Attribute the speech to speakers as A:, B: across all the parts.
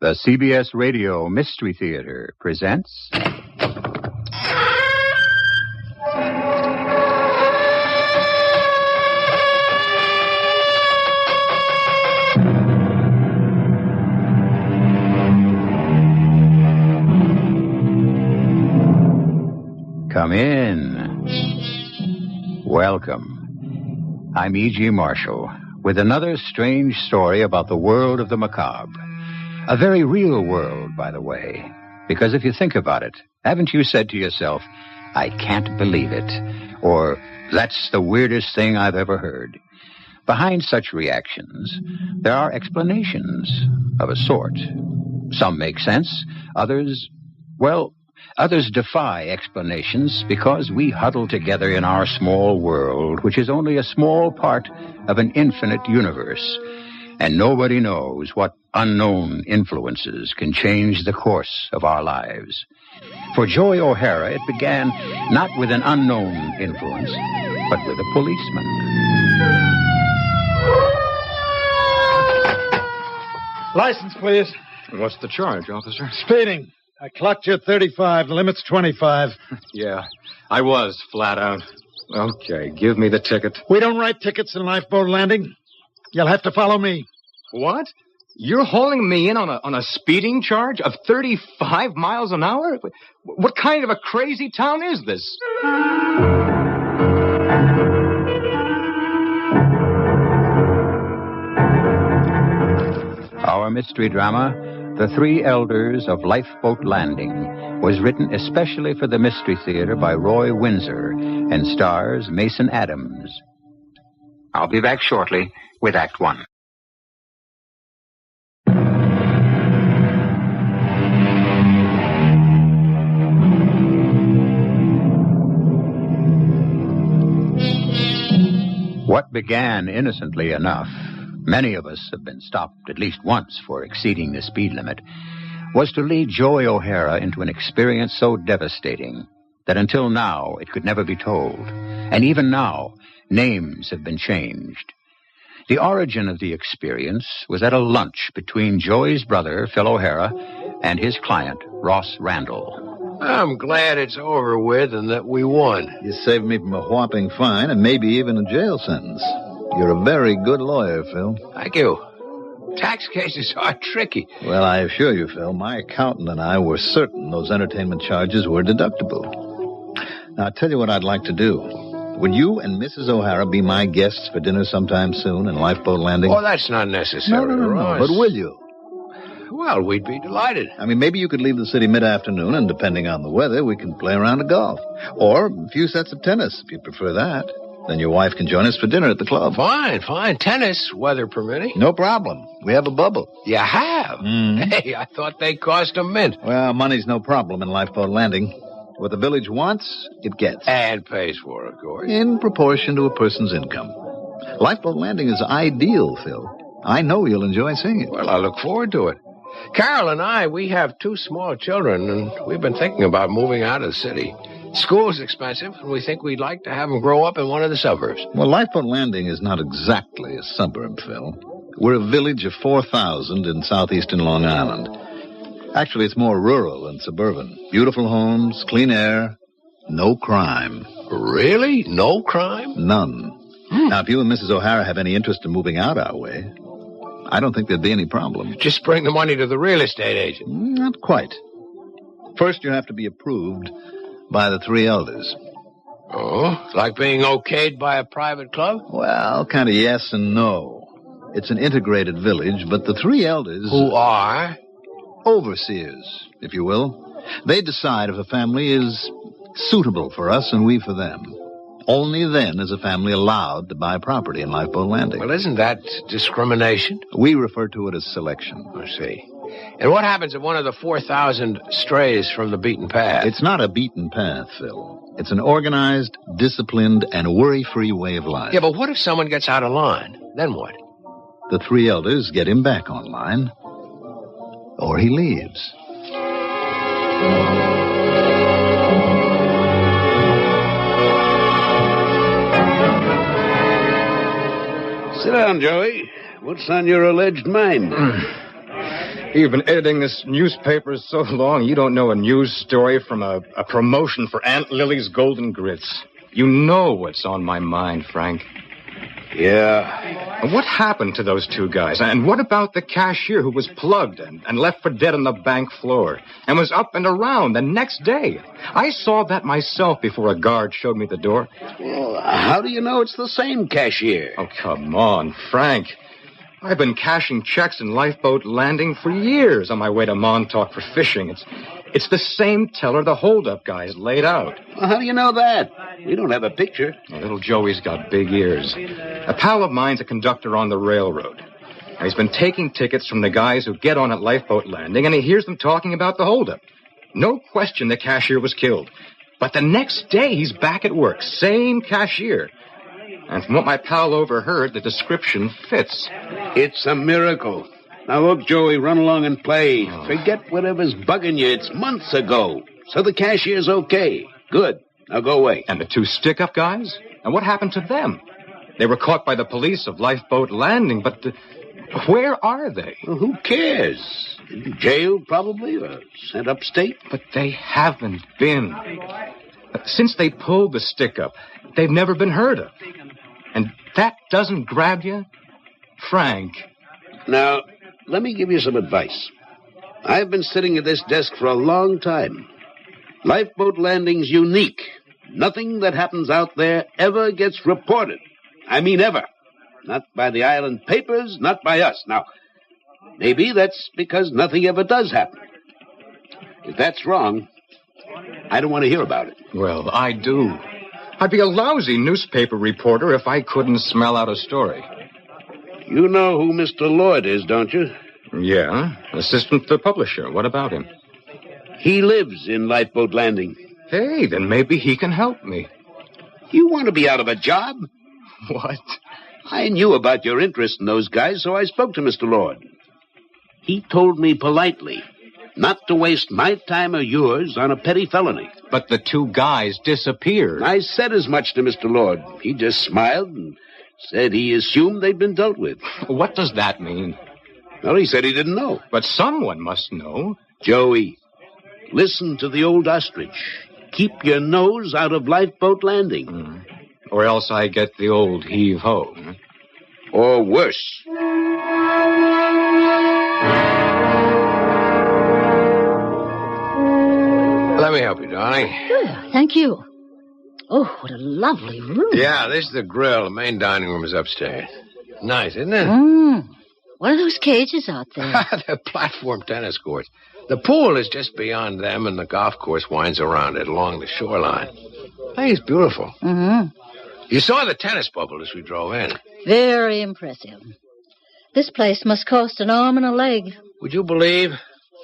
A: The CBS Radio Mystery Theater presents... Come in. Welcome. I'm E.G. Marshall with another strange story about the world of the macabre. A very real world, by the way. Because if you think about it, haven't you said to yourself, I can't believe it, or that's the weirdest thing I've ever heard? Behind such reactions, there are explanations of a sort. Some make sense, others defy explanations because we huddle together in our small world, which is only a small part of an infinite universe. And nobody knows what unknown influences can change the course of our lives. For Joy O'Hara, it began not with an unknown influence, but with a policeman.
B: License, please.
C: What's the charge, officer?
B: Speeding. I clocked you at 35. The limit's 25.
C: Yeah, I was flat out. Okay, give me the ticket.
B: We don't write tickets in Lifeboat Landing. You'll have to follow me.
C: What? You're hauling me in on a speeding charge of 35 miles an hour? What kind of a crazy town is this?
A: Our mystery drama, The Three Elders of Lifeboat Landing, was written especially for the Mystery Theater by Roy Winsor and stars Mason Adams. I'll be back shortly with Act One. What began innocently enough, many of us have been stopped at least once for exceeding the speed limit, was to lead Joy O'Hara into an experience so devastating that until now it could never be told. And even now, names have been changed. The origin of the experience was at a lunch between Joy's brother, Phil O'Hara, and his client, Ross Randall.
D: I'm glad it's over with and that we won.
E: You saved me from a whopping fine and maybe even a jail sentence. You're a very good lawyer, Phil.
D: Thank you. Tax cases are tricky.
E: Well, I assure you, Phil, my accountant and I were certain those entertainment charges were deductible. Now, I'll tell you what I'd like to do. Would you and Mrs. O'Hara be my guests for dinner sometime soon in Lifeboat Landing?
D: Oh, that's not necessary,
E: No.
D: Ross.
E: But will you?
D: Well, we'd be delighted.
E: I mean, maybe you could leave the city mid-afternoon, and depending on the weather, we can play around a golf. Or a few sets of tennis, if you prefer that. Then your wife can join us for dinner at the club.
D: Fine. Tennis, weather permitting.
E: No problem. We have a bubble.
D: You have?
E: Mm.
D: Hey, I thought they cost a mint.
E: Well, money's no problem in Lifeboat Landing. What the village wants, it gets.
D: And pays for, of course.
E: In proportion to a person's income. Lifeboat Landing is ideal, Phil. I know you'll enjoy seeing it.
D: Well, I look forward to it. Carol and I, we have 2 small children, and we've been thinking about moving out of the city. School's expensive, and we think we'd like to have them grow up in one of the suburbs.
E: Well, Lifeboat Landing is not exactly a suburb, Phil. We're a village of 4,000 in southeastern Long Island. Actually, it's more rural than suburban. Beautiful homes, clean air, no crime.
D: Really? No crime?
E: None. Now, if you and Mrs. O'Hara have any interest in moving out our way, I don't think there'd be any problem.
D: Just bring the money to the real estate agent.
E: Not quite. First, you have to be approved by the 3 elders.
D: Oh, like being okayed by a private club?
E: Well, kind of yes and no. It's an integrated village, but the 3 elders...
D: Who are?
E: Overseers, if you will. They decide if a family is suitable for us and we for them. Only then is a family allowed to buy property in Lifeboat Landing.
D: Well, isn't that discrimination?
E: We refer to it as selection.
D: I see. And what happens if one of the 4,000 strays from the beaten path?
E: It's not a beaten path, Phil. It's an organized, disciplined, and worry-free way of life.
D: Yeah, but what if someone gets out of line? Then what?
E: The 3 elders get him back on line, or he leaves.
F: Sit down, Joey. What's on your alleged mind?
C: You've been editing this newspaper so long, you don't know a news story from a promotion for Aunt Lily's Golden Grits. You know what's on my mind, Frank.
D: Yeah.
C: What happened to those two guys? And what about the cashier who was plugged and left for dead on the bank floor and was up and around the next day? I saw that myself before a guard showed me the door.
F: Well, how do you know it's the same cashier?
C: Oh, come on, Frank. I've been cashing checks in Lifeboat Landing for years on my way to Montauk for fishing. It's the same teller the holdup guys laid out.
F: Well, how do you know that? We don't have a picture.
C: Little Joey's got big ears. A pal of mine's a conductor on the railroad. Now, he's been taking tickets from the guys who get on at Lifeboat Landing, and he hears them talking about the holdup. No question the cashier was killed. But the next day, he's back at work. Same cashier. And from what my pal overheard, the description fits.
F: It's a miracle. Now, look, Joey, run along and play. Forget whatever's bugging you. It's months ago. So the cashier's okay. Good. Now go away.
C: And the two stick-up guys? And what happened to them? They were caught by the police of Lifeboat Landing, but where are they?
F: Well, who cares? Jailed, probably, or sent upstate?
C: But they haven't been. Since they pulled the stick-up, they've never been heard of. And that doesn't grab you? Frank.
F: Now, let me give you some advice. I've been sitting at this desk for a long time. Lifeboat Landing's unique. Nothing that happens out there ever gets reported. I mean ever. Not by the island papers, not by us. Now, maybe that's because nothing ever does happen. If that's wrong, I don't want to hear about it.
C: Well, I do. I'd be a lousy newspaper reporter if I couldn't smell out a story.
F: You know who Mr. Lloyd is, don't you?
C: Yeah, assistant to the publisher. What about him?
F: He lives in Lifeboat Landing.
C: Hey, then maybe he can help me.
F: You want to be out of a job?
C: What?
F: I knew about your interest in those guys, so I spoke to Mr. Lord. He told me politely not to waste my time or yours on a petty felony.
C: But the two guys disappeared.
F: I said as much to Mr. Lord. He just smiled and said he assumed they'd been dealt with.
C: What does that mean?
F: Well, he said he didn't know.
C: But someone must know.
F: Joey, listen to the old ostrich. Keep your nose out of Lifeboat Landing.
C: Or else I get the old heave-ho.
F: Or worse.
D: Let me help you, darling.
G: Good, thank you. Oh, what a lovely room.
D: Yeah, this is the grill. The main dining room is upstairs. Nice, isn't it?
G: What are those cages out there?
D: They're platform tennis courts. The pool is just beyond them, and the golf course winds around it along the shoreline. Hey, it's beautiful. You saw the tennis bubble as we drove in.
G: Very impressive. This place must cost an arm and a leg.
D: Would you believe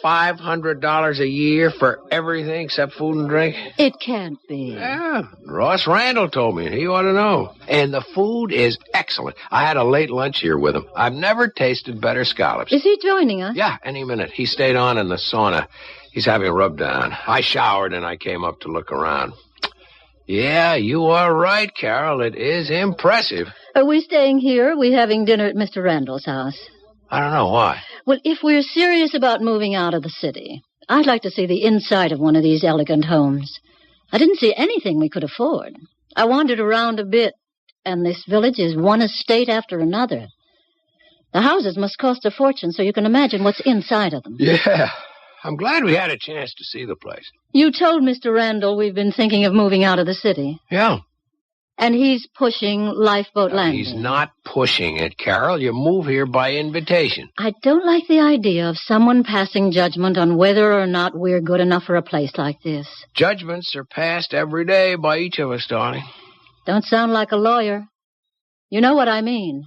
D: $500 a year for everything except food and drink?
G: It can't be.
D: Yeah, Ross Randall told me. He ought to know. And the food is excellent. I had a late lunch here with him. I've never tasted better scallops.
G: Is he joining us?
D: Yeah, any minute. He stayed on in the sauna. He's having a rub down. I showered and I came up to look around. Yeah, you are right, Carol. It is impressive.
G: Are we staying here or are we having dinner at Mr. Randall's house?
D: I don't know why.
G: Well, if we're serious about moving out of the city, I'd like to see the inside of one of these elegant homes. I didn't see anything we could afford. I wandered around a bit, and this village is one estate after another. The houses must cost a fortune, so you can imagine what's inside of them.
D: Yeah, I'm glad we had a chance to see the place.
G: You told Mr. Randall we've been thinking of moving out of the city.
D: Yeah.
G: And he's pushing Lifeboat Landing.
D: He's not pushing it, Carol. You move here by invitation.
G: I don't like the idea of someone passing judgment on whether or not we're good enough for a place like this.
D: Judgments are passed every day by each of us, darling.
G: Don't sound like a lawyer. You know what I mean.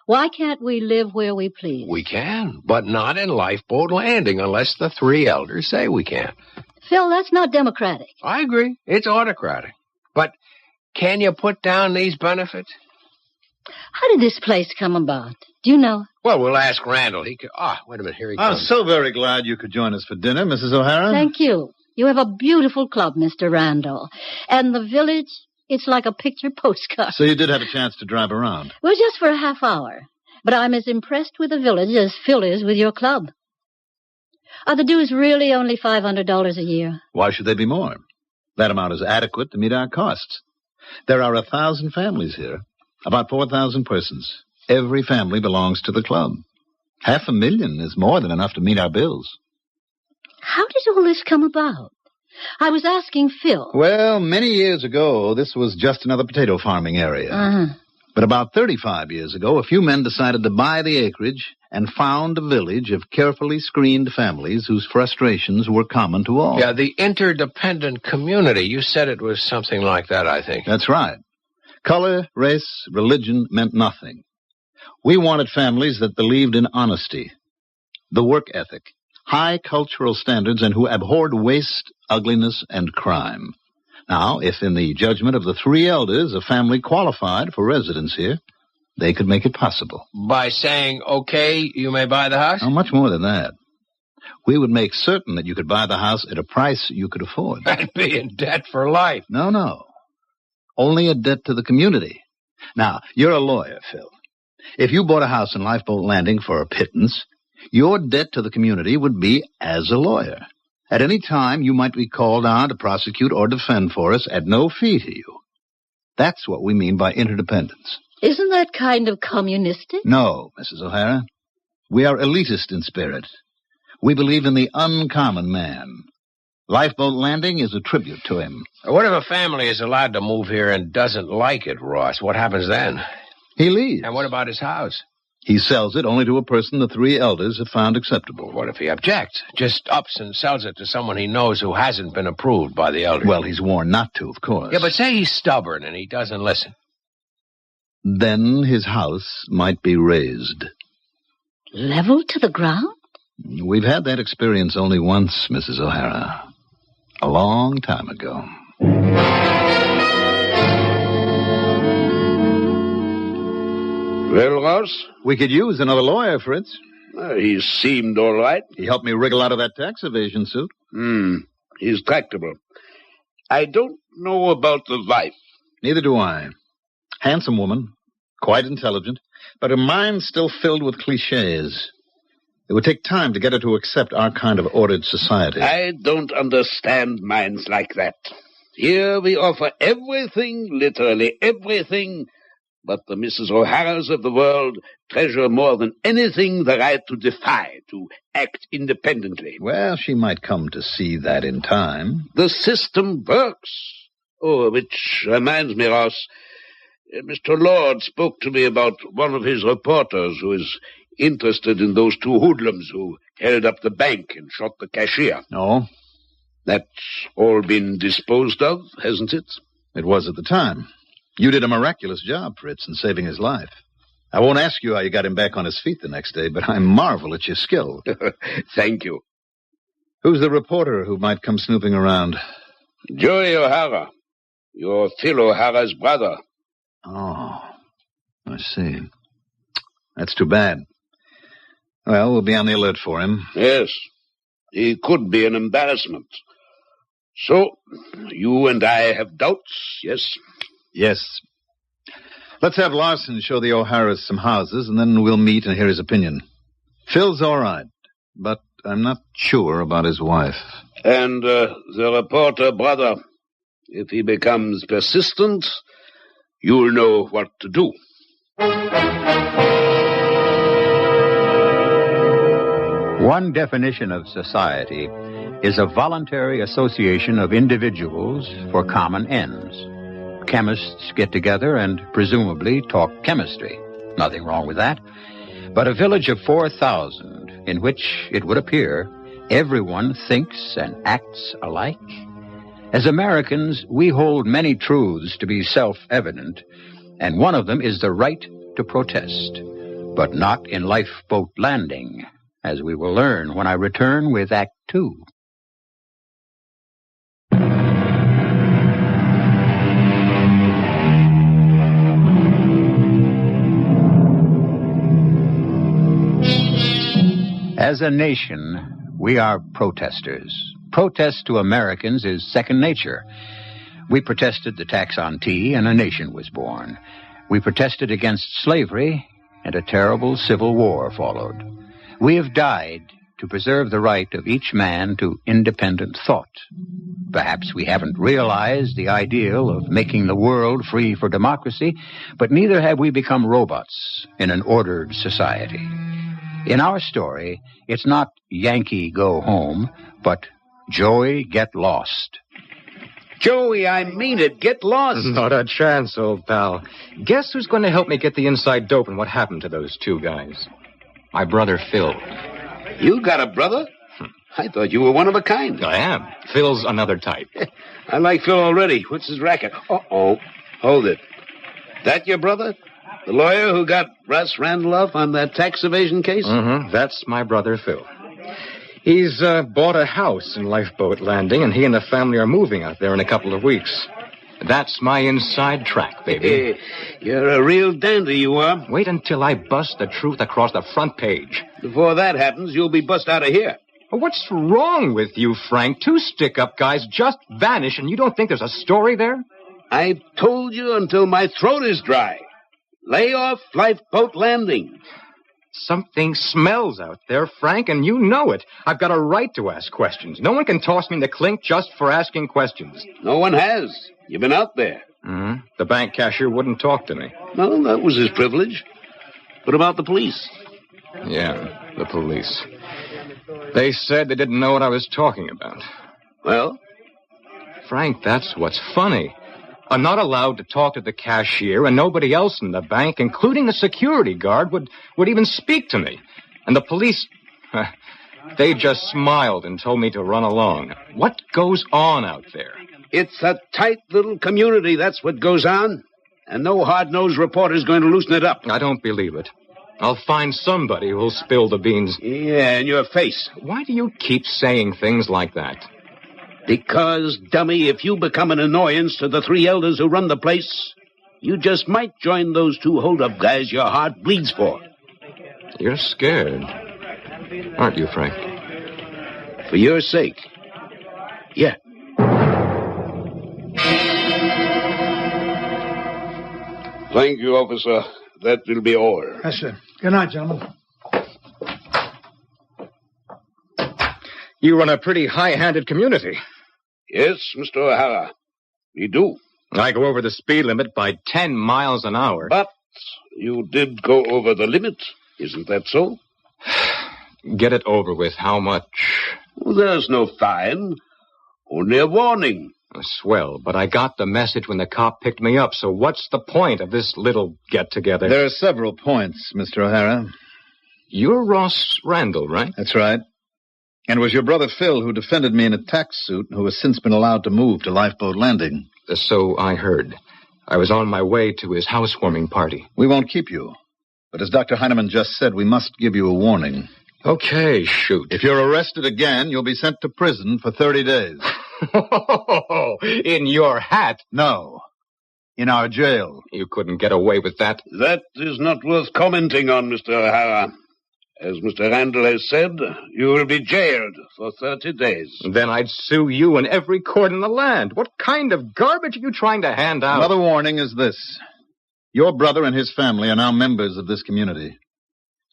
G: Why can't we live where we please?
D: We can, but not in Lifeboat Landing unless the three elders say we can.
G: Phil, that's not democratic.
D: I agree. It's autocratic. But can you put down these benefits?
G: How did this place come about? Do you know?
D: Well, we'll ask Randall. He could... wait a minute. Here he
E: I'm
D: comes.
E: so very glad you could join us for dinner, Mrs. O'Hara.
G: Thank you. You have a beautiful club, Mr. Randall. And the village, it's like a picture postcard.
E: So you did have a chance to drive around.
G: Well, just for a half hour. But I'm as impressed with the village as Phil is with your club. Are the dues really only $500 a year?
E: Why should they be more? That amount is adequate to meet our costs. There are 1,000 families here, about 4,000 persons. Every family belongs to the club. 500,000 is more than enough to meet our bills.
G: How did all this come about? I was asking Phil.
E: Well, many years ago, this was just another potato farming area.
G: Uh-huh.
E: But about 35 years ago, a few men decided to buy the acreage and found a village of carefully screened families whose frustrations were common to all.
D: Yeah, the interdependent community. You said it was something like that, I think.
E: That's right. Color, race, religion meant nothing. We wanted families that believed in honesty, the work ethic, high cultural standards, and who abhorred waste, ugliness, and crime. Now, if in the judgment of the three elders a family qualified for residence here, they could make it possible.
D: By saying, okay, you may buy the house?
E: Oh, much more than that. We would make certain that you could buy the house at a price you could afford.
D: I'd be in debt for life.
E: No. Only a debt to the community. Now, you're a lawyer, Phil. If you bought a house in Lifeboat Landing for a pittance, your debt to the community would be as a lawyer. At any time, you might be called on to prosecute or defend for us at no fee to you. That's what we mean by interdependence.
G: Isn't that kind of communistic?
E: No, Mrs. O'Hara. We are elitist in spirit. We believe in the uncommon man. Lifeboat Landing is a tribute to him.
D: What if a family is allowed to move here and doesn't like it, Ross? What happens then?
E: He leaves.
D: And what about his house?
E: He sells it only to a person the three elders have found acceptable.
D: What if he objects? Just ups and sells it to someone he knows who hasn't been approved by the elders.
E: Well, he's warned not to, of course.
D: Yeah, but say he's stubborn and he doesn't listen.
E: Then his house might be razed.
G: Leveled to the ground?
E: We've had that experience only once, Mrs. O'Hara. A long time ago.
F: Well, Ross?
E: We could use another lawyer, Fritz.
F: He seemed all right.
E: He helped me wriggle out of that tax evasion suit.
F: He's tractable. I don't know about the wife.
E: Neither do I. Handsome woman, quite intelligent, but her mind's still filled with cliches. It would take time to get her to accept our kind of ordered society.
F: I don't understand minds like that. Here we offer everything, literally everything, but the Mrs. O'Haras of the world treasure more than anything the right to defy, to act independently.
E: Well, she might come to see that in time.
F: The system works. Oh, which reminds me, Ross, Mr. Lord spoke to me about one of his reporters who is interested in those two hoodlums who held up the bank and shot the cashier.
E: Oh?
F: That's all been disposed of, hasn't it?
E: It was at the time. You did a miraculous job, Fritz, in saving his life. I won't ask you how you got him back on his feet the next day, but I marvel at your skill.
F: Thank you.
E: Who's the reporter who might come snooping around?
F: Joey O'Hara, your Phil O'Hara's brother.
E: Oh, I see. That's too bad. Well, we'll be on the alert for him.
F: Yes, he could be an embarrassment. So, you and I have doubts, yes?
E: Yes. Let's have Larson show the O'Haras some houses, and then we'll meet and hear his opinion. Phil's all right, but I'm not sure about his wife.
F: And the reporter brother, if he becomes persistent, you'll know what to do.
A: One definition of society is a voluntary association of individuals for common ends. Chemists get together and presumably talk chemistry. Nothing wrong with that. But a village of 4,000 in which, it would appear, everyone thinks and acts alike. As Americans, we hold many truths to be self-evident, and one of them is the right to protest, but not in Lifeboat Landing, as we will learn when I return with Act 2. As a nation, we are protesters. Protest to Americans is second nature. We protested the tax on tea, and a nation was born. We protested against slavery, and a terrible civil war followed. We have died to preserve the right of each man to independent thought. Perhaps we haven't realized the ideal of making the world free for democracy, but neither have we become robots in an ordered society. In our story, it's not Yankee go home, but Joey get lost.
F: Joey, I mean it. Get lost.
C: Not a chance, old pal. Guess who's going to help me get the inside dope and what happened to those two guys? My brother, Phil.
F: You got a brother? I thought you were one of a kind.
C: I am. Phil's another type.
F: I like Phil already. What's his racket? Uh-oh. Hold it. That your brother? The lawyer who got Russ Randall off on that tax evasion case?
C: Mm-hmm. That's my brother, Phil. He's bought a house in Lifeboat Landing, and he and the family are moving out there in a couple of weeks. That's my inside track, baby.
F: You're a real dandy, you are.
C: Wait until I bust the truth across the front page.
F: Before that happens, you'll be bust out of here.
C: What's wrong with you, Frank? Two stick-up guys just vanish, and you don't think there's a story there?
F: I've told you until my throat is dry. Lay off Lifeboat Landing.
C: Something smells out there, Frank, and you know it. I've got a right to ask questions. No one can toss me in the clink just for asking questions.
F: No one has. You've been out there.
C: Mm-hmm. The bank cashier wouldn't talk to me.
F: No, that was his privilege. What about the police?
C: Yeah, the police. They said they didn't know what I was talking about.
F: Well?
C: Frank, that's what's funny. I'm not allowed to talk to the cashier, and nobody else in the bank, including the security guard, would even speak to me. And the police, they just smiled and told me to run along. What goes on out there?
F: It's a tight little community, that's what goes on. And no hard-nosed reporter's going to loosen it up.
C: I don't believe it. I'll find somebody who'll spill the beans.
F: Yeah, in your face.
C: Why do you keep saying things like that?
F: Because, dummy, if you become an annoyance to the three elders who run the place, you just might join those two hold-up guys your heart bleeds for.
C: You're scared, aren't you, Frank?
F: For your sake. Yeah. Thank you, officer. That will be all.
B: Yes, sir. Good night, gentlemen.
C: You run a pretty high-handed community.
F: Yes, Mr. O'Hara. We do.
C: I go over the speed limit by 10 miles an hour.
F: But you did go over the limit. Isn't that so?
C: Get it over with. How much?
F: Well, there's no fine. Only a warning.
C: Swell, but I got the message when the cop picked me up, so what's the point of this little get-together?
E: There are several points, Mr. O'Hara.
C: You're Ross Randall, right?
E: That's right. And it was your brother Phil who defended me in a tax suit, who has since been allowed to move to Lifeboat Landing.
C: So I heard. I was on my way to his housewarming party.
E: We won't keep you. But as Dr. Heinemann just said, we must give you a warning.
C: Okay, shoot.
E: If you're arrested again, you'll be sent to prison for 30 days.
C: In your hat?
E: No. In our jail.
C: You couldn't get away with that.
F: That is not worth commenting on, Mr. O'Hara. As Mr. Randall has said, you will be jailed for 30 days.
C: Then I'd sue you in every court in the land. What kind of garbage are you trying to hand out?
E: Another warning is this. Your brother and his family are now members of this community.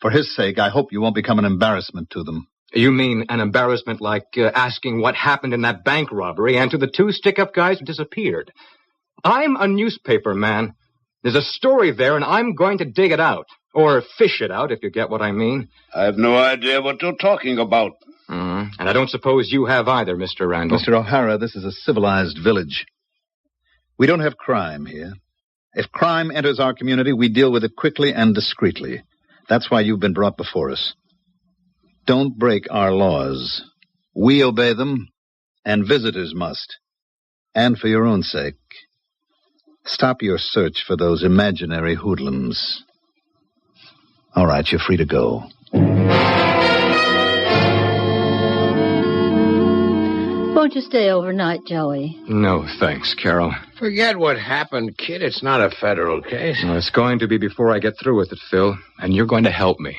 E: For his sake, I hope you won't become an embarrassment to them.
C: You mean an embarrassment like asking what happened in that bank robbery and to the two stick-up guys who disappeared? I'm a newspaper man. There's a story there, and I'm going to dig it out. Or fish it out, if you get what I mean.
F: I have no idea what you're talking about.
C: And I don't suppose you have either, Mr. Randall.
E: Mr. O'Hara, this is a civilized village. We don't have crime here. If crime enters our community, we deal with it quickly and discreetly. That's why you've been brought before us. Don't break our laws. We obey them, and visitors must. And for your own sake, stop your search for those imaginary hoodlums. All right, you're free to go.
G: Won't you stay overnight, Joey?
C: No, thanks, Carol.
D: Forget what happened, kid. It's not a federal case.
C: Well, it's going to be before I get through with it, Phil. And you're going to help me.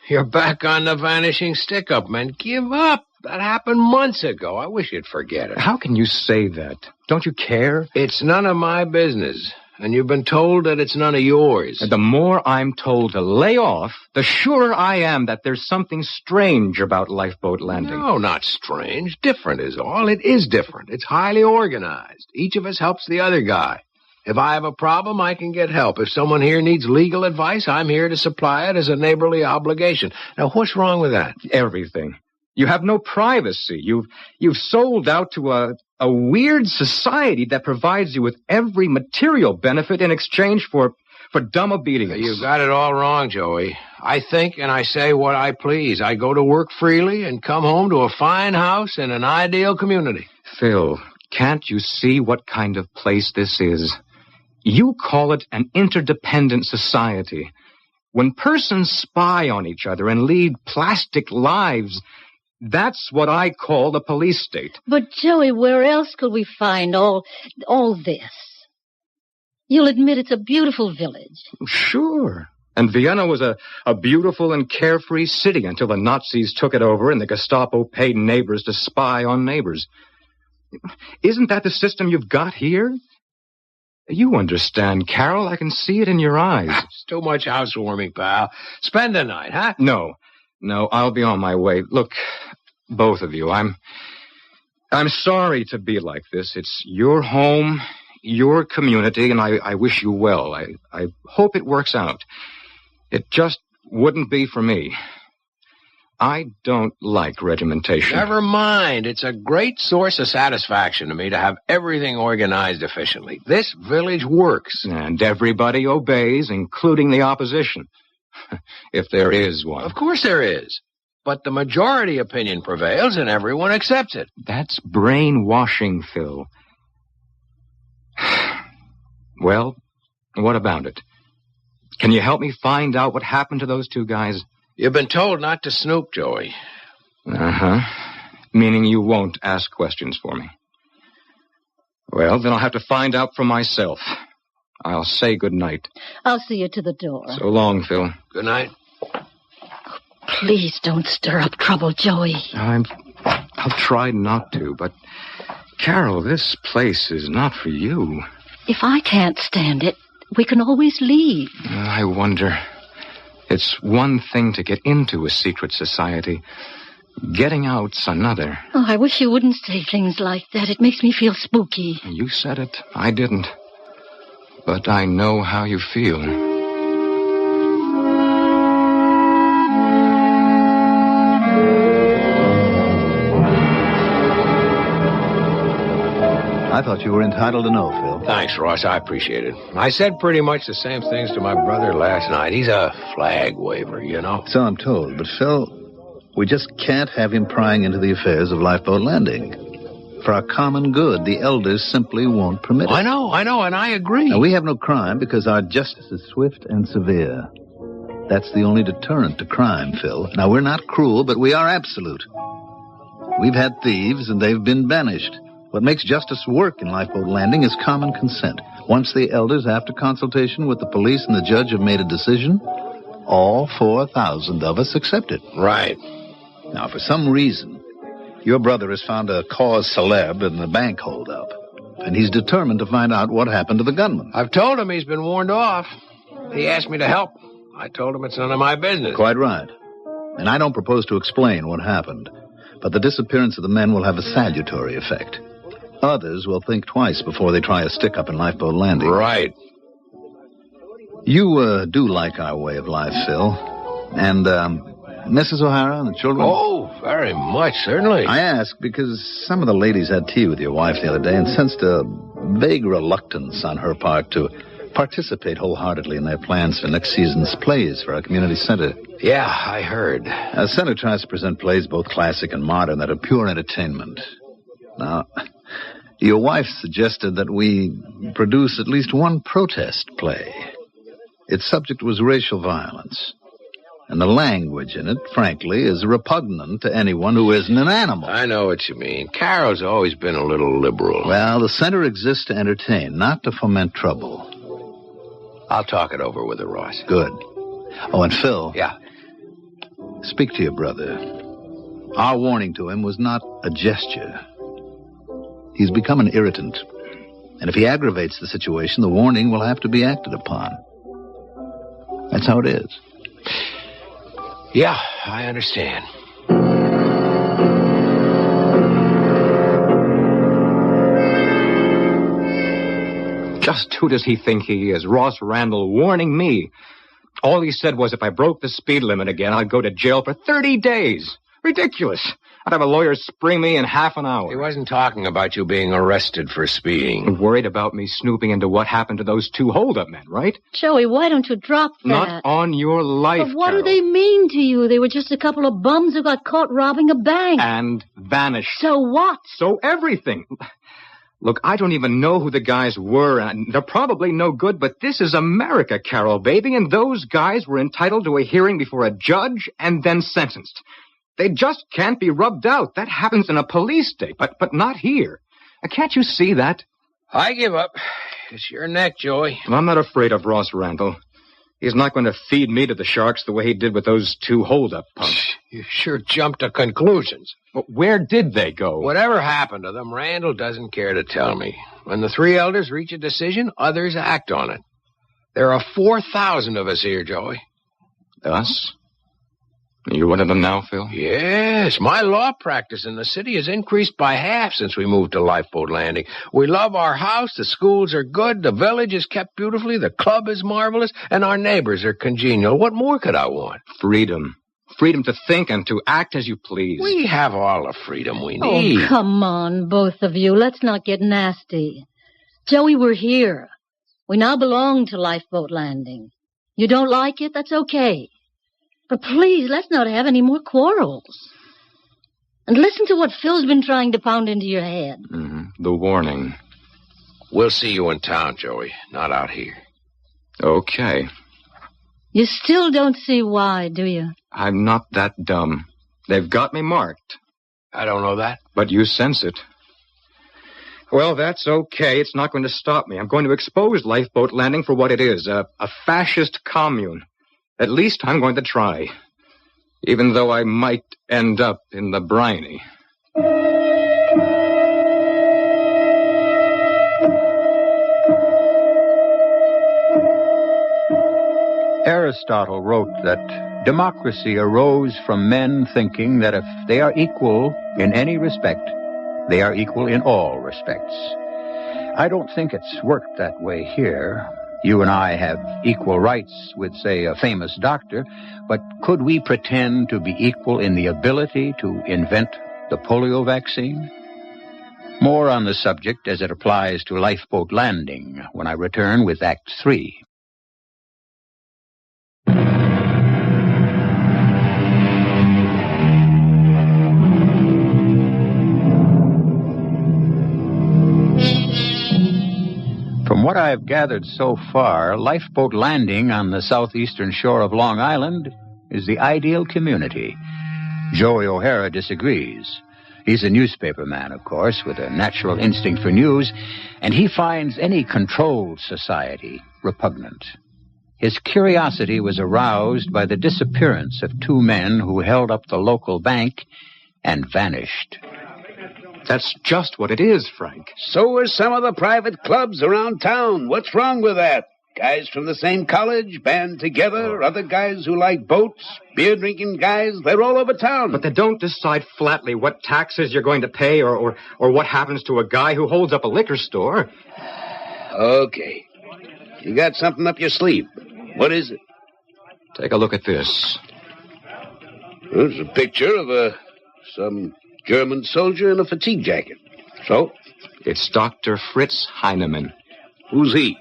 D: You're back on the vanishing stick-up, man. Give up. That happened months ago. I wish you'd forget it.
C: How can you say that? Don't you care?
D: It's none of my business. and you've been told that it's none of yours.
C: And the more I'm told to lay off, the surer I am that there's something strange about Lifeboat Landing.
D: No, not strange. Different is all. It is different. It's highly organized. Each of us helps the other guy. If I have a problem, I can get help. If someone here needs legal advice, I'm here to supply it as a neighborly obligation. Now, what's wrong with that?
C: Everything. You have no privacy. You've sold out to a weird society that provides you with every material benefit in exchange for dumb obedience.
D: You've got it all wrong, Joey. I think and I say what I please. I go to work freely and come home to a fine house in an ideal community.
C: Phil, can't you see what kind of place this is? You call it an interdependent society. When persons spy on each other and lead plastic lives, that's what I call the police state.
G: But, Joey, where else could we find all this? You'll admit it's a beautiful village.
C: Sure. And Vienna was a beautiful and carefree city until the Nazis took it over and the Gestapo paid neighbors to spy on neighbors. Isn't that the system you've got here? You understand, Carol. I can see it in your eyes.
D: It's too much housewarming, pal. Spend the night, huh?
C: No, I'll be on my way. Look, both of you, I'm sorry to be like this. It's your home, your community, and I wish you well. I hope it works out. It just wouldn't be for me. I don't like regimentation.
D: Never mind. It's a great source of satisfaction to me to have everything organized efficiently. This village works.
C: And everybody obeys, including the opposition. If there is one.
D: Of course there is. But the majority opinion prevails and everyone accepts it.
C: That's brainwashing, Phil. Well, what about it? Can you help me find out what happened to those two guys?
D: You've been told not to snoop, Joey.
C: Uh-huh. Meaning you won't ask questions for me. Well, then I'll have to find out for myself. I'll say good night.
G: I'll see you to the door.
C: So long, Phil.
D: Good night.
G: Please don't stir up trouble, Joey.
C: I'll try not to, but Carol, this place is not for you.
G: If I can't stand it, we can always leave.
C: I wonder. It's one thing to get into a secret society. Getting out's another.
G: Oh, I wish you wouldn't say things like that. It makes me feel spooky.
C: You said it. I didn't. But I know how you feel.
E: I thought you were entitled to know, Phil.
D: Thanks, Ross. I appreciate it. I said pretty much the same things to my brother last night. He's a flag waver, you know.
E: So I'm told. But, Phil, we just can't have him prying into the affairs of Lifeboat Landing. For our common good, the elders simply won't permit it.
D: I know, and I agree.
E: Now, we have no crime because our justice is swift and severe. That's the only deterrent to crime, Phil. Now, we're not cruel, but we are absolute. We've had thieves, and they've been banished. What makes justice work in Lifeboat Landing is common consent. Once the elders, after consultation with the police and the judge, have made a decision, all 4,000 of us accept it.
D: Right.
E: Now, for some reason, your brother has found a cause célèbre in the bank holdup, and he's determined to find out what happened to the gunman.
D: I've told him he's been warned off. He asked me to help. I told him it's none of my business.
E: Quite right. And I don't propose to explain what happened, but the disappearance of the men will have a salutary effect. Others will think twice before they try a stick-up in Lifeboat Landing.
D: Right.
E: You do like our way of life, Phil. And, Mrs. O'Hara and the children?
D: Oh, very much, certainly.
E: I ask because some of the ladies had tea with your wife the other day and sensed a vague reluctance on her part to participate wholeheartedly in their plans for next season's plays for our community center.
D: Yeah, I heard.
E: The center tries to present plays both classic and modern that are pure entertainment. Now, your wife suggested that we produce at least one protest play. Its subject was racial violence. And the language in it, frankly, is repugnant to anyone who isn't an animal.
D: I know what you mean. Carol's always been a little liberal.
E: Well, the center exists to entertain, not to foment trouble.
D: I'll talk it over with her, Ross.
E: Good. Oh, and Phil.
D: Yeah?
E: Speak to your brother. Our warning to him was not a gesture. He's become an irritant. And if he aggravates the situation, the warning will have to be acted upon. That's how it is.
D: Yeah, I understand.
C: Just who does he think he is? Ross Randall warning me. All he said was if I broke the speed limit again, I'd go to jail for 30 days. Ridiculous. I'd have a lawyer spring me in half an hour.
D: He wasn't talking about you being arrested for speeding.
C: You're worried about me snooping into what happened to those two hold-up men, right?
G: Joey, why don't you drop that?
C: Not on your life,
G: But what
C: Carol.
G: do they mean to you? They were just a couple of bums who got caught robbing a bank.
C: And vanished.
G: So what?
C: So everything. Look, I don't even know who the guys were, and they're probably no good, but this is America, Carol, baby, and those guys were entitled to a hearing before a judge and then sentenced. They just can't be rubbed out. That happens in a police state, but not here. Can't you see that?
D: I give up. It's your neck, Joey.
C: I'm not afraid of Ross Randall. He's not going to feed me to the sharks the way he did with those two hold-up punks.
D: You sure jumped to conclusions.
C: But where did they go?
D: Whatever happened to them, Randall doesn't care to tell me. When the three elders reach a decision, others act on it. There are 4,000 of us here, Joey.
C: Us? You're one of them now, Phil?
D: Yes, my law practice in the city has increased by half since we moved to Lifeboat Landing. We love our house, the schools are good, the village is kept beautifully, the club is marvelous, and our neighbors are congenial. What more could I want?
C: Freedom. Freedom to think and to act as you please.
D: We have all the freedom we need.
G: Oh, come on, both of you. Let's not get nasty. Joey, we're here. We now belong to Lifeboat Landing. You don't like it? That's okay. But please, let's not have any more quarrels. And listen to what Phil's been trying to pound into your head.
C: The warning.
D: We'll see you in town, Joey, not out here.
C: Okay.
G: You still don't see why, do you?
C: I'm not that dumb. They've got me marked.
D: I don't know that.
C: But you sense it. Well, that's okay. It's not going to stop me. I'm going to expose Lifeboat Landing for what it is, a fascist commune. At least I'm going to try, even though I might end up in the briny.
A: Aristotle wrote that democracy arose from men thinking that if they are equal in any respect, they are equal in all respects. I don't think it's worked that way here. You and I have equal rights with, say, a famous doctor, but could we pretend to be equal in the ability to invent the polio vaccine? More on the subject as it applies to Lifeboat Landing when I return with Act 3. From what I've gathered so far, Lifeboat Landing on the southeastern shore of Long Island is the ideal community. Joey O'Hara disagrees. He's a newspaper man, of course, with a natural instinct for news, and he finds any controlled society repugnant. His curiosity was aroused by the disappearance of two men who held up the local bank and vanished.
C: That's just what it is, Frank.
F: So are some of the private clubs around town. What's wrong with that? Guys from the same college, band together, other guys who like boats, beer-drinking guys, they're all over town.
C: But they don't decide flatly what taxes you're going to pay or what happens to a guy who holds up a liquor store.
F: Okay. You got something up your sleeve. What is it?
C: Take a look at this.
F: There's a picture of some German soldier in a fatigue jacket. So?
C: It's Dr. Fritz Heinemann.
F: Who's he?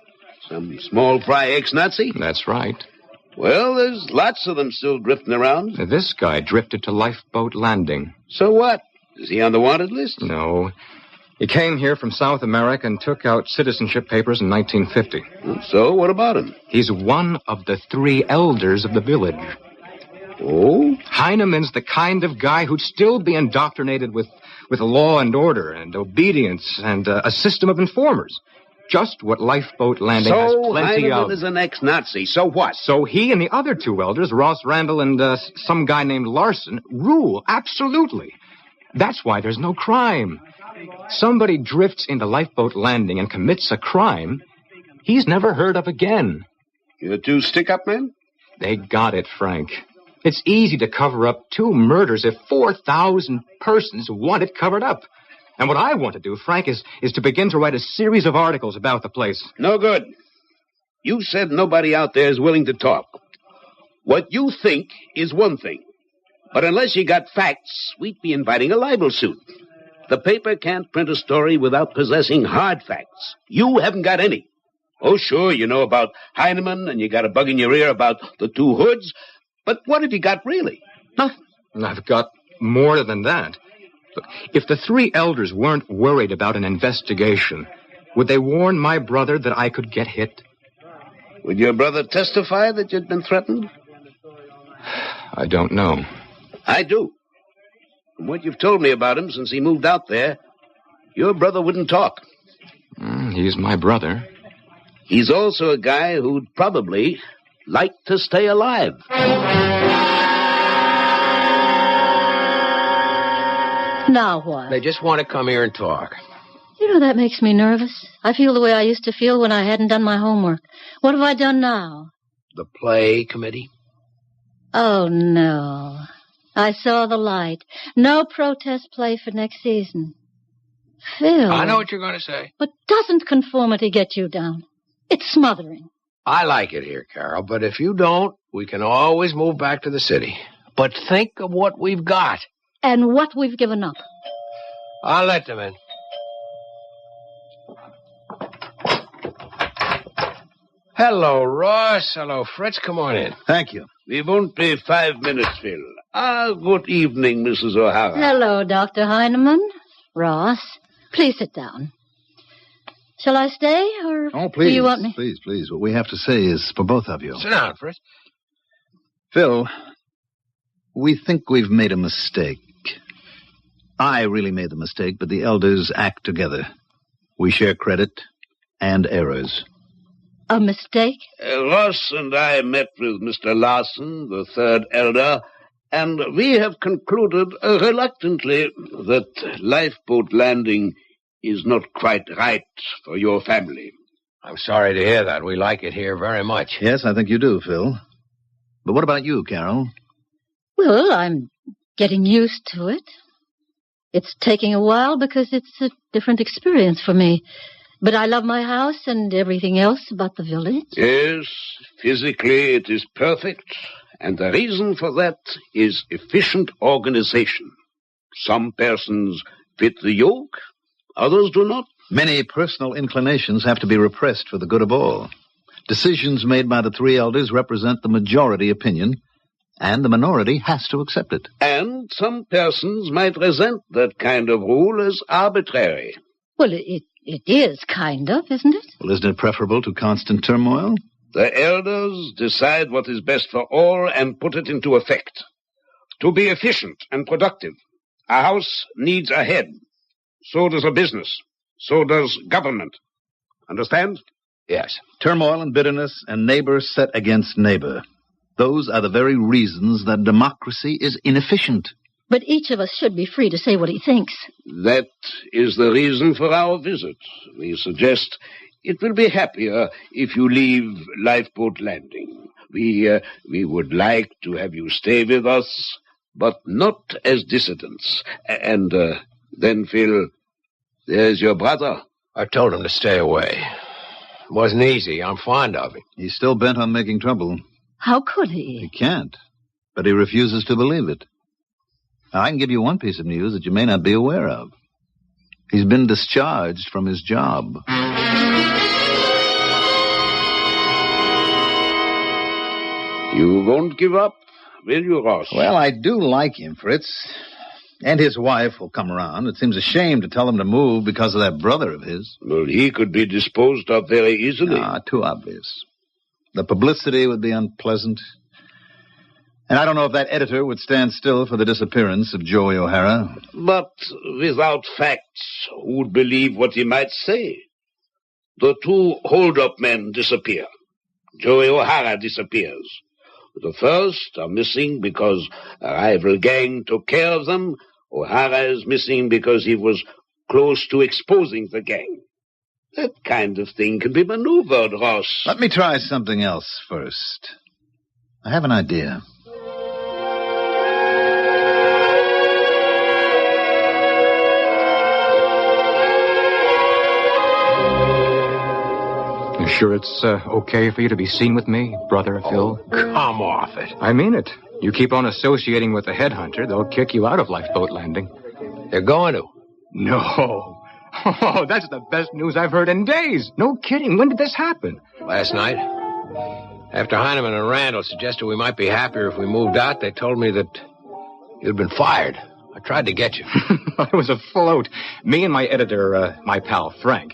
F: Some small fry ex-Nazi?
C: That's right.
F: Well, there's lots of them still drifting around.
C: This guy drifted to Lifeboat Landing.
F: So what? Is he on the wanted list?
C: No. He came here from South America and took out citizenship papers in 1950.
F: So what about him?
C: He's one of the three elders of the village.
F: Oh?
C: Heinemann's the kind of guy who'd still be indoctrinated with law and order and obedience and a system of informers. Just what Lifeboat Landing has plenty
F: Heinemann
C: of.
F: So is an ex-Nazi. So what?
C: So he and the other two elders, Ross Randall and some guy named Larson, rule, absolutely. That's why there's no crime. Somebody drifts into Lifeboat Landing and commits a crime he's never heard of again.
F: You're two stick-up men?
C: They got it, Frank. It's easy to cover up 2 murders if 4,000 persons want it covered up. And what I want to do, Frank, is to begin to write a series of articles about the place.
F: No good. You said nobody out there is willing to talk. What you think is one thing. But unless you got facts, we'd be inviting a libel suit. The paper can't print a story without possessing hard facts. You haven't got any. Oh, sure, you know about Himan, and you got a bug in your ear about the 2 hoods. But what have you got, really? Nothing.
C: I've got more than that. Look, if the 3 elders weren't worried about an investigation, would they warn my brother that I could get hit?
F: Would your brother testify that you'd been threatened?
C: I don't know.
F: I do. From what you've told me about him since he moved out there, your brother wouldn't talk.
C: He's my brother.
F: He's also a guy who'd probably like to stay alive.
G: Now what?
D: They just want to come here and talk.
G: You know, that makes me nervous. I feel the way I used to feel when I hadn't done my homework. What have I done now?
D: The play committee?
G: Oh, no. I saw the light. No protest play for next season. Phil.
D: I know what you're going to say.
G: But doesn't conformity get you down? It's smothering.
D: I like it here, Carol, but if you don't, we can always move back to the city. But think of what we've got.
G: And what we've given up.
D: I'll let them in. Hello, Ross. Hello, Fritz. Come on in.
E: Thank you.
F: We won't be 5 minutes, Phil. Good evening, Mrs. O'Hara.
G: Hello, Dr. Heinemann. Ross, please sit down. Shall I stay, or
E: please,
G: do you want me?
E: Please. What we have to say is for both of you.
D: Sit down, Fritz.
E: Phil, we think we've made a mistake. I really made the mistake, but the elders act together. We share credit and errors.
G: A mistake?
F: Ross and I met with Mr. Larson, the 3rd elder, and we have concluded reluctantly that Lifeboat Landing is not quite right for your family.
D: I'm sorry to hear that. We like it here very much.
E: Yes, I think you do, Phil. But what about you, Carol?
G: Well, I'm getting used to it. It's taking a while because it's a different experience for me. But I love my house and everything else about the village.
F: Yes, physically it is perfect, and the reason for that is efficient organization. Some persons fit the yoke, others do not.
E: Many personal inclinations have to be repressed for the good of all. Decisions made by the 3 elders represent the majority opinion, and the minority has to accept it.
F: And some persons might resent that kind of rule as arbitrary.
G: Well, it is, kind of, isn't it?
E: Well, isn't it preferable to constant turmoil?
F: The elders decide what is best for all and put it into effect. To be efficient and productive, a house needs a head. So does a business. So does government. Understand?
D: Yes.
E: Turmoil and bitterness and neighbor set against neighbor. Those are the very reasons that democracy is inefficient.
G: But each of us should be free to say what he thinks.
F: That is the reason for our visit. We suggest it will be happier if you leave Lifeboat Landing. We would like to have you stay with us, but not as dissidents. And then, Phil, there's your brother.
D: I told him to stay away. It wasn't easy. I'm fond of him.
E: He's still bent on making trouble.
G: How could he?
E: He can't, but he refuses to believe it. Now, I can give you one piece of news that you may not be aware of. He's been discharged from his job.
F: You won't give up, will you, Ross?
E: Well, I do like him, Fritz. And his wife will come around. It seems a shame to tell him to move because of that brother of his.
F: Well, he could be disposed of very easily.
E: Too obvious. The publicity would be unpleasant. And I don't know if that editor would stand still for the disappearance of Joey O'Hara.
F: But without facts, who would believe what he might say? The 2 hold-up men disappear. Joey O'Hara disappears. The first are missing because a rival gang took care of them, O'Hara is missing because he was close to exposing the gang. That kind of thing can be maneuvered, Ross.
E: Let me try something else first. I have an idea.
C: You sure it's okay for you to be seen with me, Brother Phil?
D: Come off it.
C: I mean it. You keep on associating with the headhunter, they'll kick you out of Lifeboat Landing.
D: They're going to.
C: No. Oh, that's the best news I've heard in days. No kidding. When did this happen?
D: Last night, after Heineman and Randall suggested we might be happier if we moved out, they told me that you'd been fired. I tried to get you.
C: I was afloat. Me and my editor, my pal Frank.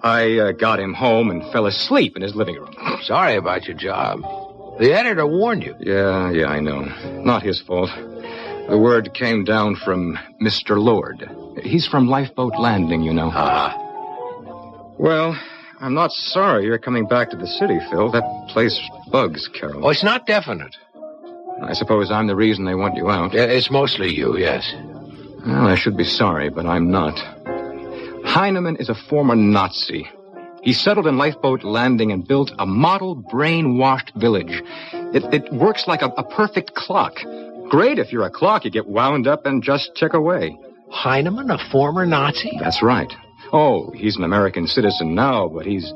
C: I got him home and fell asleep in his living room.
D: Sorry about your job. The editor warned you.
C: Yeah, I know. Not his fault. The word came down from Mr. Lord. He's from Lifeboat Landing, you know. Well, I'm not sorry you're coming back to the city, Phil. That place bugs Carol.
D: Oh, it's not definite.
C: I suppose I'm the reason they want you out.
D: It's mostly you, yes.
C: Well, I should be sorry, but I'm not. Heineman is a former Nazi. He settled in Lifeboat Landing and built a model brainwashed village. It works like a perfect clock. Great if you're a clock, you get wound up and just tick away.
D: Heineman, a former Nazi?
C: That's right. Oh, he's an American citizen now, but he's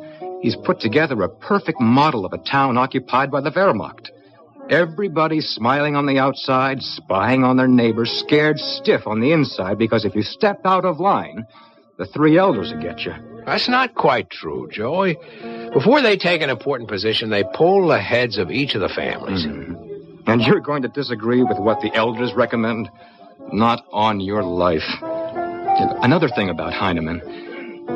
C: put together a perfect model of a town occupied by the Wehrmacht. Everybody's smiling on the outside, spying on their neighbors, scared stiff on the inside, because if you step out of line, the three elders will get you.
D: That's not quite true, Joey. Before they take an important position, they poll the heads of each of the families.
C: Mm-hmm. And you're going to disagree with what the elders recommend? Not on your life. Another thing about Heineman,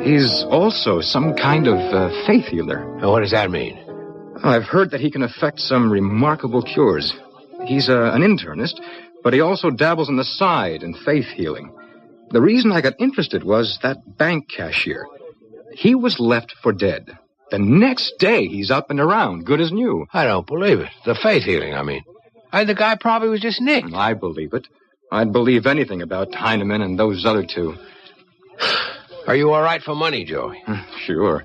C: he's also some kind of faith healer.
D: What does that mean?
C: I've heard that he can effect some remarkable cures. He's an internist, but he also dabbles on the side in faith healing. The reason I got interested was that bank cashier. He was left for dead. The next day, he's up and around, good as new.
D: I don't believe it. The faith healing, I mean. The guy probably was just nicked.
C: I believe it. I'd believe anything about Heineman and those other two.
D: Are you all right for money, Joey?
C: Sure.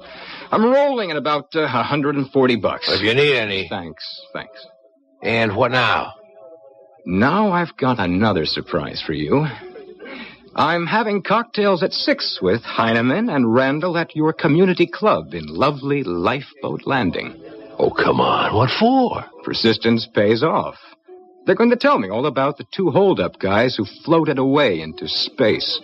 C: I'm rolling at about $140.
D: If you need any.
C: Thanks.
D: And what now?
C: Now I've got another surprise for you. I'm having cocktails at 6 with Heineman and Randall at your community club in lovely Lifeboat Landing.
D: Oh, come on. What for?
C: Persistence pays off. They're going to tell me all about the two hold-up guys who floated away into space.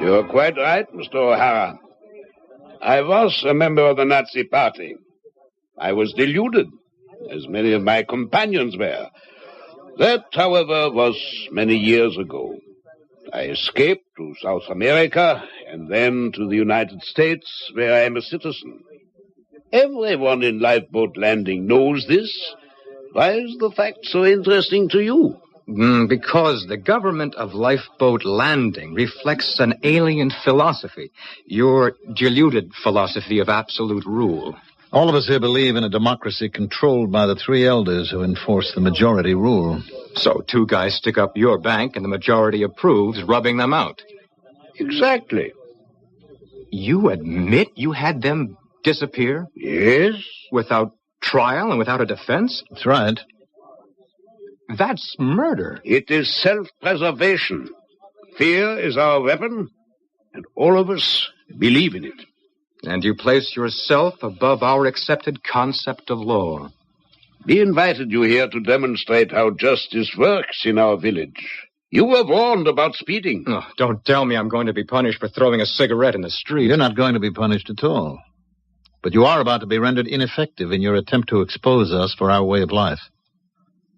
F: You're quite right, Mr. O'Hara. I was a member of the Nazi Party. I was deluded, as many of my companions were. That, however, was many years ago. I escaped to South America and then to the United States, where I am a citizen. Everyone in Lifeboat Landing knows this. Why is the fact so interesting to you?
C: Because the government of Lifeboat Landing reflects an alien philosophy, your deluded philosophy of absolute rule.
E: All of us here believe in a democracy controlled by the three elders who enforce the majority rule.
C: So two guys stick up your bank and the majority approves, rubbing them out.
F: Exactly.
C: You admit you had them disappear?
F: Yes.
C: Without trial and without a defense?
E: That's right.
C: That's murder.
F: It is self-preservation. Fear is our weapon, and all of us believe in it.
C: And you place yourself above our accepted concept of law.
F: We invited you here to demonstrate how justice works in our village. You were warned about speeding.
C: Oh, don't tell me I'm going to be punished for throwing a cigarette in the street.
E: You're not going to be punished at all. But you are about to be rendered ineffective in your attempt to expose us for our way of life,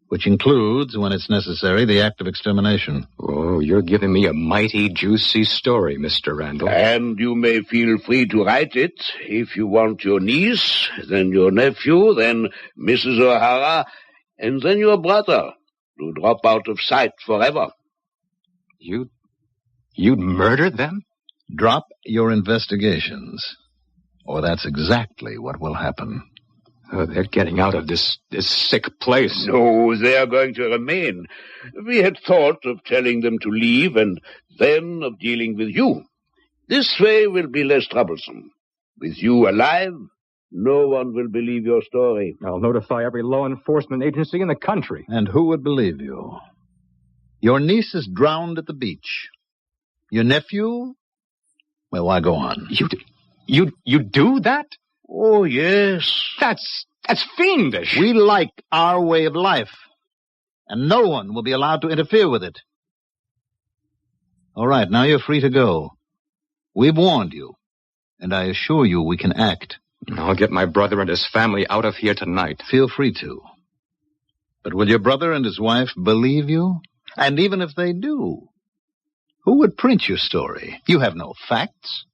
E: which includes, when it's necessary, the act of extermination.
C: Oh, you're giving me a mighty juicy story, Mr. Randall.
F: And you may feel free to write it if you want your niece, then your nephew, then Mrs. O'Hara, and then your brother to drop out of sight forever.
C: You'd murder them?
E: Drop your investigations, or that's exactly what will happen.
C: Oh, they're getting out of this sick place.
F: No, they are going to remain. We had thought of telling them to leave and then of dealing with you. This way will be less troublesome. With you alive, no one will believe your story.
C: I'll notify every law enforcement agency in the country.
E: And who would believe you? Your niece is drowned at the beach. Your nephew? Well, why go on?
C: You do that?
F: Oh, yes.
C: That's fiendish.
E: We like our way of life, and no one will be allowed to interfere with it. All right, now you're free to go. We've warned you, and I assure you we can act.
C: I'll get my brother and his family out of here tonight.
E: Feel free to. But will your brother and his wife believe you? And even if they do, who would print your story? You have no facts.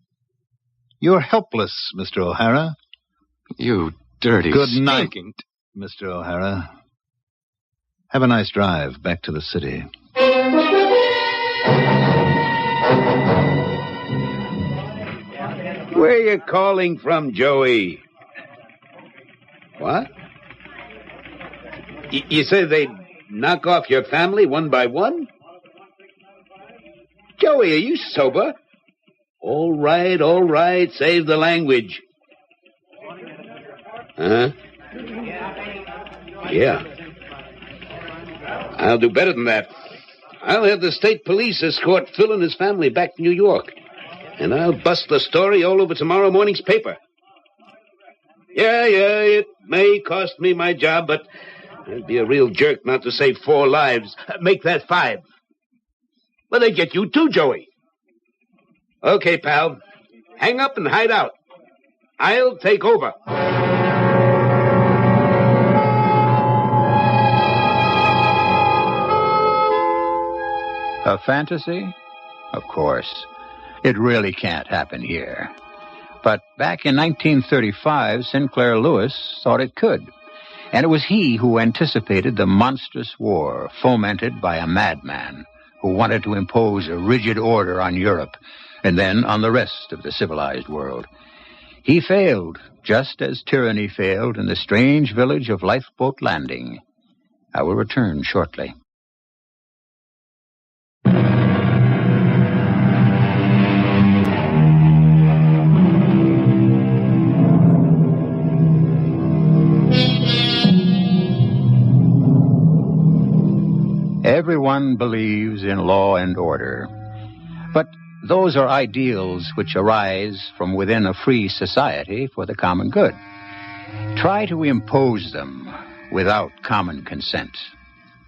E: You're helpless, Mr. O'Hara.
C: You dirty,
E: Good night,
C: stinking...
E: Mr. O'Hara. Have a nice drive back to the city.
F: Where you calling from, Joey? What? You say they'd knock off your family one by one? Joey, are you sober? All right. Save the language. Huh? Yeah. I'll do better than that. I'll have the state police escort Phil and his family back to New York. And I'll bust the story all over tomorrow morning's paper. Yeah, it may cost me my job, but I'd be a real jerk not to save 4 lives. Make that 5. Well, they get you too, Joey. Okay, pal. Hang up and hide out. I'll take over.
A: A fantasy? Of course. It really can't happen here. But back in 1935, Sinclair Lewis thought it could. And it was he who anticipated the monstrous war fomented by a madman who wanted to impose a rigid order on Europe and then on the rest of the civilized world. He failed, just as tyranny failed in the strange village of Lifeboat Landing. I will return shortly. Everyone believes in law and order, but those are ideals which arise from within a free society for the common good. Try to impose them without common consent,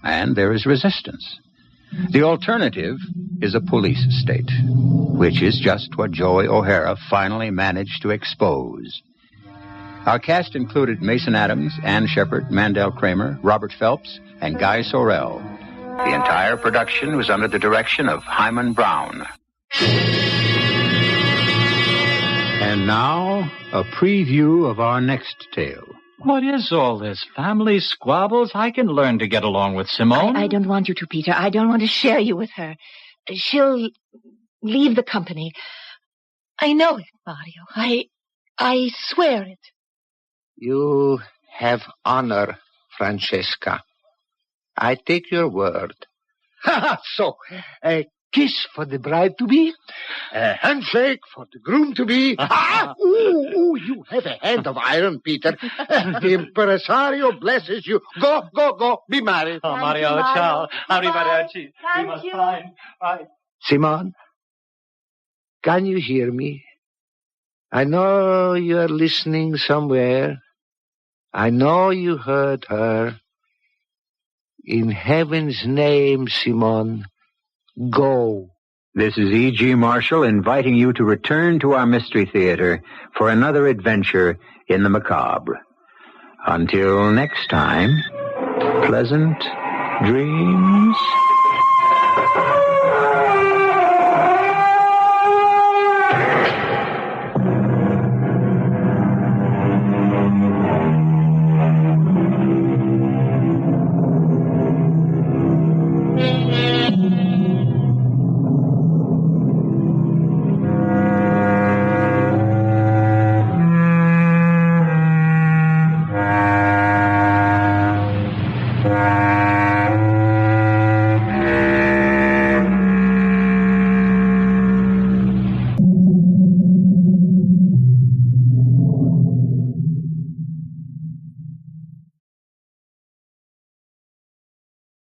A: and there is resistance. The alternative is a police state, which is just what Joey O'Hara finally managed to expose. Our cast included Mason Adams, Ann Sheppard, Mandel Kramer, Robert Phelps, and Guy Sorel. The entire production was under the direction of Himan Brown. And now, a preview of our next tale.
H: What is all this? Family squabbles? I can learn to get along with Simone.
I: I don't want you to, Peter. I don't want to share you with her. She'll leave the company. I know it, Mario. I swear it.
J: You have honor, Francesca. I take your word.
K: So, a kiss for the bride-to-be, a handshake for the groom-to-be. You have a hand of iron, Peter. The impresario blesses you. Go, be married.
H: Oh, Mario, ciao. Arrivederci. We must find. Bye.
J: Simone, can you hear me? I know you are listening somewhere. I know you heard her. In heaven's name, Simone, go.
A: This is E.G. Marshall inviting you to return to our Mystery Theater for another adventure in the macabre. Until next time, pleasant dreams.